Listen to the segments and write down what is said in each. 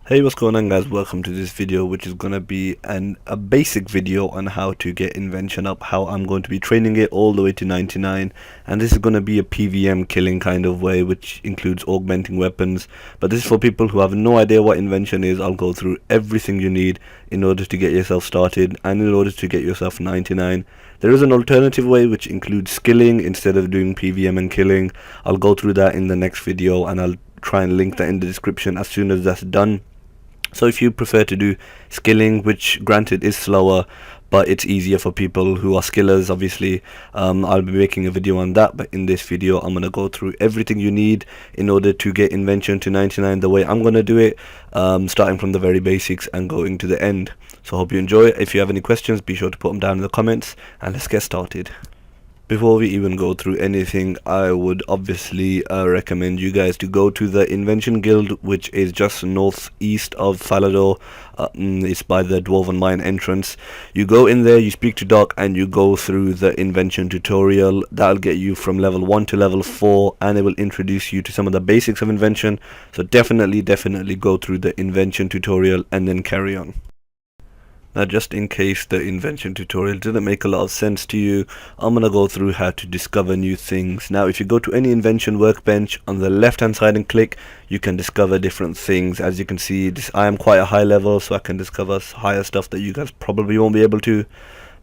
Hey, what's going on guys? Welcome to this video, which is gonna be a basic video on how to get Invention up, how I'm going to be training it all the way to 99, and this is gonna be a PvM killing kind of way, which includes augmenting weapons. But this is for people who have no idea what Invention is. I'll go through everything you need in order to get yourself started and in order to get yourself 99. There is an alternative way which includes skilling instead of doing PvM and killing. I'll go through that in the next video and I'll try and link that in the description as soon as that's done. So if you prefer to do skilling, which granted is slower, but it's easier for people who are skillers, obviously, I'll be making a video on that. But in this video, I'm going to go through everything you need in order to get Invention to 99 the way I'm going to do it, starting from the very basics and going to the end. So I hope you enjoy it. If you have any questions, be sure to put them down in the comments, and let's get started. Before we even go through anything, I would obviously recommend you guys to go to the Invention Guild, which is just northeast of Falador. It's by the Dwarven Mine entrance. You go in there, you speak to Doc, and you go through the Invention tutorial. That'll get you from level 1 to level 4, and it will introduce you to some of the basics of Invention. So definitely go through the Invention tutorial and then carry on. Now, just in case the Invention tutorial didn't make a lot of sense to you, I'm going to go through how to discover new things. Now, if you go to any Invention workbench on the left hand side and click, you can discover different things. As you can see, I am quite a high level, so I can discover higher stuff that you guys probably won't be able to.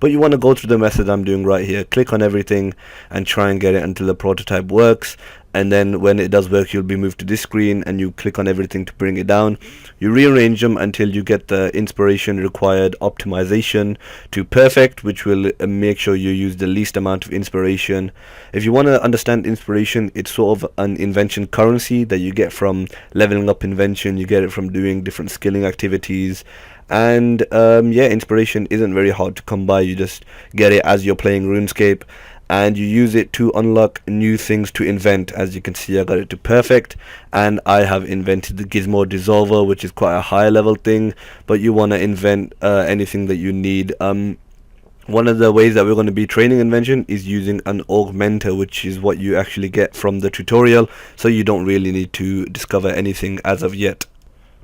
But you want to go through the method I'm doing right here. Click on everything and try and get it until the prototype works. And then when it does work, you'll be moved to this screen and you click on everything to bring it down. You rearrange them until you get the inspiration required optimization to perfect, which will make sure you use the least amount of inspiration. If you want to understand inspiration, it's sort of an invention currency that you get from leveling up Invention. You get it from doing different skilling activities. And yeah, inspiration isn't very hard to come by. You just get it as you're playing RuneScape, and you use it to unlock new things to invent. As you can see, I got it to perfect, and I have invented the Gizmo Dissolver, which is quite a high level thing, but you want to invent anything that you need. One of the ways that we're going to be training Invention is using an augmenter, which is what you actually get from the tutorial, so you don't really need to discover anything as of yet.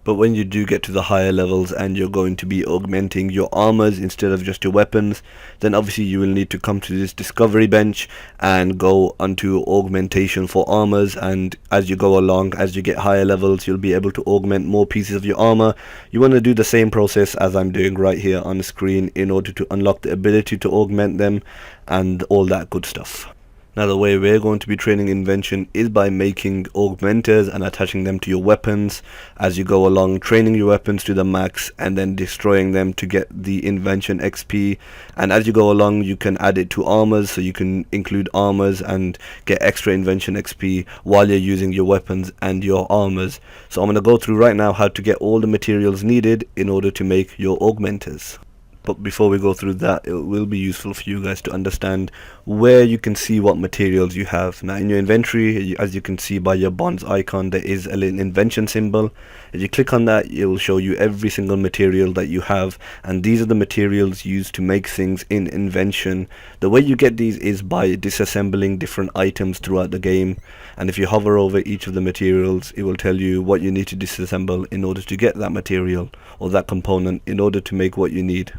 But when you do get to the higher levels and you're going to be augmenting your armors instead of just your weapons, then obviously you will need to come to this discovery bench and go onto augmentation for armors. And as you go along, as you get higher levels, you'll be able to augment more pieces of your armor. You want to do the same process as I'm doing right here on the screen in order to unlock the ability to augment them and all that good stuff. Now, the way we're going to be training Invention is by making augmenters and attaching them to your weapons as you go along, training your weapons to the max and then destroying them to get the Invention XP. And as you go along, you can add it to armors, so you can include armors and get extra Invention XP while you're using your weapons and your armors. So I'm going to go through right now how to get all the materials needed in order to make your augmenters. But before we go through that, it will be useful for you guys to understand where you can see what materials you have. Now, in your inventory, as you can see by your bonds icon, there is a little Invention symbol. If you click on that, it will show you every single material that you have, and these are the materials used to make things in Invention. The way you get these is by disassembling different items throughout the game, and if you hover over each of the materials, it will tell you what you need to disassemble in order to get that material or that component in order to make what you need.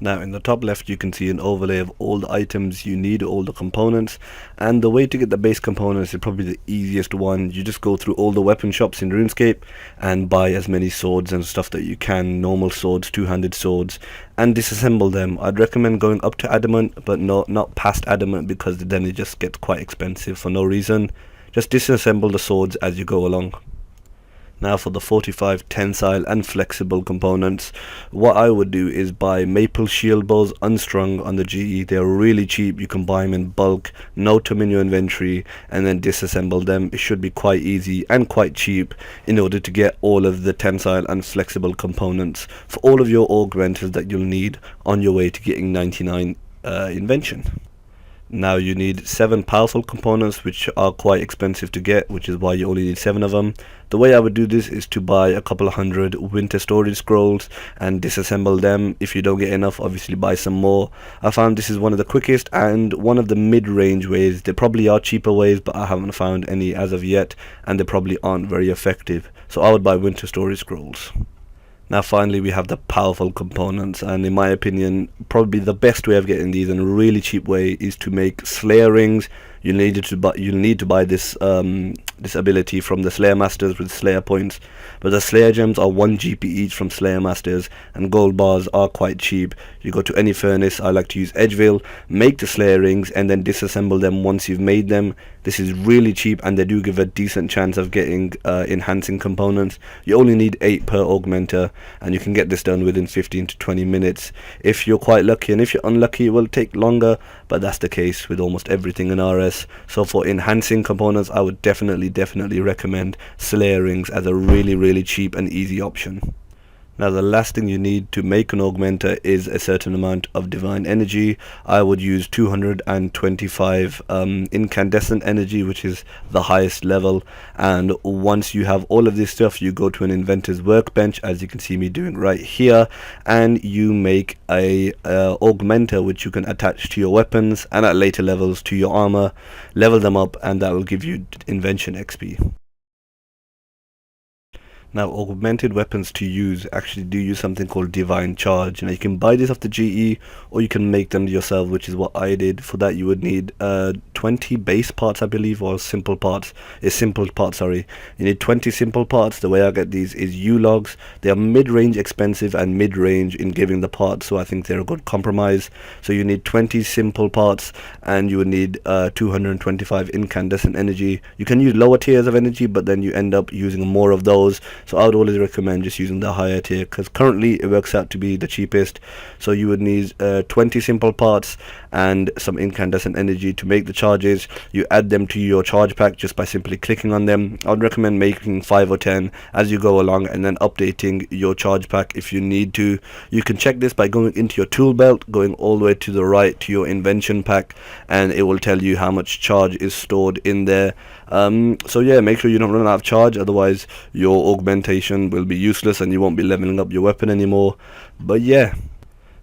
Now, in the top left, you can see an overlay of all the items you need, all the components, and the way to get the base components is probably the easiest one. You just go through all the weapon shops in RuneScape and buy as many swords and stuff that you can, normal swords, two-handed swords, and disassemble them. I'd recommend going up to adamant, but not past adamant, because then it just gets quite expensive for no reason. Just disassemble the swords as you go along. Now, for the 45 tensile and flexible components, what I would do is buy maple shield bows unstrung on the GE. They're really cheap. You can buy them in bulk, note them in your inventory, and then disassemble them. It should be quite easy and quite cheap in order to get all of the tensile and flexible components for all of your augmenters that you'll need on your way to getting 99 Invention. Now, you need 7 powerful components, which are quite expensive to get, which is why you only need 7 of them. The way I would do this is to buy a couple of hundred winter storage scrolls and disassemble them. If you don't get enough, obviously buy some more. I found this is one of the quickest and one of the mid-range ways. There probably are cheaper ways, but I haven't found any as of yet, and they probably aren't very effective. So I would buy winter storage scrolls. Now finally we have the powerful components, and in my opinion probably the best way of getting these in a really cheap way is to make Slayer rings. You'll need to buy this this ability from the Slayer Masters with Slayer points, but the Slayer gems are 1 GP each from Slayer Masters, and gold bars are quite cheap. You go to any furnace, I like to use Edgeville, make the Slayer rings and then disassemble them once you've made them. This is really cheap and they do give a decent chance of getting enhancing components. You only need 8 per augmenter and you can get this done within 15 to 20 minutes if you're quite lucky, and if you're unlucky it will take longer, but that's the case with almost everything in RS. So for enhancing components I would definitely recommend Slayer rings as a really cheap and easy option. Now the last thing you need to make an augmenter is a certain amount of divine energy. I would use 225 incandescent energy, which is the highest level, and once you have all of this stuff you go to an inventor's workbench, as you can see me doing right here, and you make a augmenter which you can attach to your weapons and at later levels to your armor, level them up, and that will give you invention XP. Now augmented weapons to use actually do use something called divine charge. Now you can buy this off the GE or you can make them yourself, which is what I did. For that you would need 20 base parts I believe, or simple parts. You need 20 simple parts. The way I get these is U-logs. They are mid-range expensive and mid-range in giving the parts, so I think they're a good compromise. So you need 20 simple parts and you would need 225 incandescent energy. You can use lower tiers of energy but then you end up using more of those. So I would always recommend just using the higher tier because currently it works out to be the cheapest. So you would need 20 simple parts and some incandescent energy to make the charges. You add them to your charge pack just by simply clicking on them. I would recommend making 5 or 10 as you go along and then updating your charge pack if you need to. You can check this by going into your tool belt, going all the way to the right to your invention pack, and it will tell you how much charge is stored in there. So yeah, make sure you don't run out of charge, otherwise your augmentation will be useless and you won't be leveling up your weapon anymore. But yeah,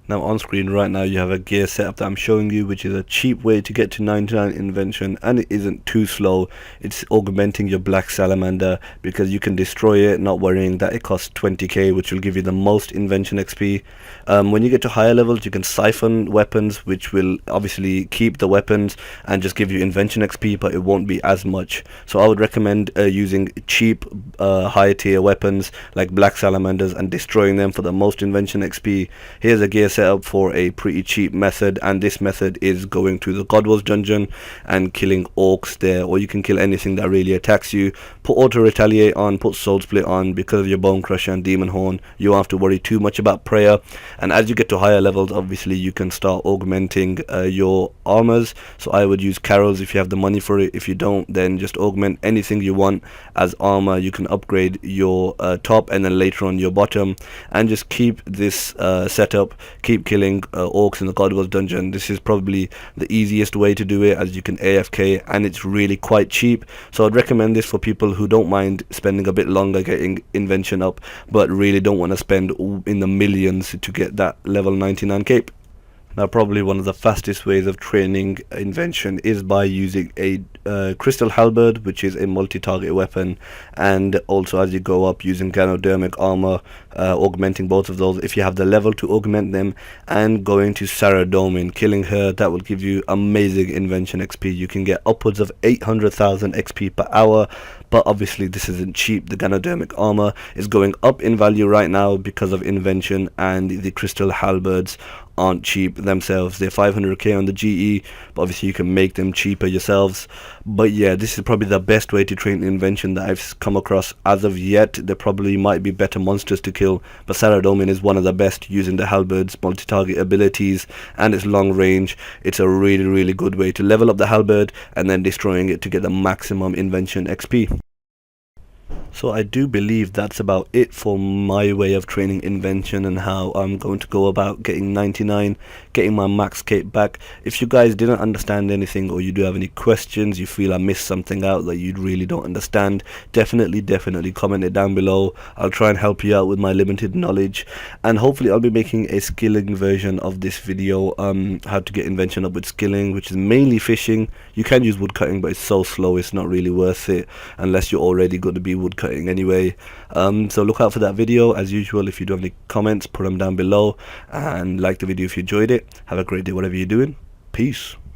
now on screen right now you have a gear setup that I'm showing you, which is a cheap way to get to 99 invention, and it isn't too slow. It's augmenting your black salamander because you can destroy it not worrying that it costs 20k, which will give you the most invention XP. When you get to higher levels you can siphon weapons, which will obviously keep the weapons and just give you invention XP, but it won't be as much. So I would recommend using cheap high tier weapons like black salamanders and destroying them for the most invention XP. Here's a gear set up for a pretty cheap method, and this method is going to the God Wars dungeon and killing orcs there, or you can kill anything that really attacks you. Put auto retaliate on, put soul split on. Because of your bone crusher and demon horn you won't have to worry too much about prayer, and as you get to higher levels obviously you can start augmenting your armors. So I would use carols if you have the money for it. If you don't, then just augment anything you want as armor. You can upgrade your top and then later on your bottom, and just keep this setup. Keep killing orcs in the God Wars dungeon. This is probably the easiest way to do it, as you can AFK and it's really quite cheap. So I'd recommend this for people who don't mind spending a bit longer getting invention up but really don't want to spend in the millions to get that level 99 cape. Now probably one of the fastest ways of training invention is by using a crystal halberd, which is a multi-target weapon, and also as you go up using ganodermic armor, augmenting both of those if you have the level to augment them, and going to Saradomin, killing her. That will give you amazing invention XP. You can get upwards of 800,000 XP per hour, but obviously this isn't cheap. The ganodermic armor is going up in value right now because of invention, and the crystal halberds aren't cheap themselves. They're 500k on the GE, but obviously you can make them cheaper yourselves. But yeah, this is probably the best way to train invention that I've come across as of yet. There probably might be better monsters to kill, but Saradomin is one of the best using the halberd's multi-target abilities and its long range. It's a really good way to level up the halberd and then destroying it to get the maximum invention XP. So I do believe that's about it for my way of training invention and how I'm going to go about getting 99, getting my max cape back. If you guys didn't understand anything, or you do have any questions, you feel I missed something out that you really don't understand, definitely comment it down below. I'll try and help you out with my limited knowledge, and hopefully I'll be making a skilling version of this video, how to get invention up with skilling, which is mainly fishing. You can use woodcutting, but it's so slow it's not really worth it unless you're already going to be woodcutting cutting anyway. So look out for that video. As usual, if you do have any comments, put them down below, and like the video if you enjoyed it. Have a great day whatever you're doing. Peace.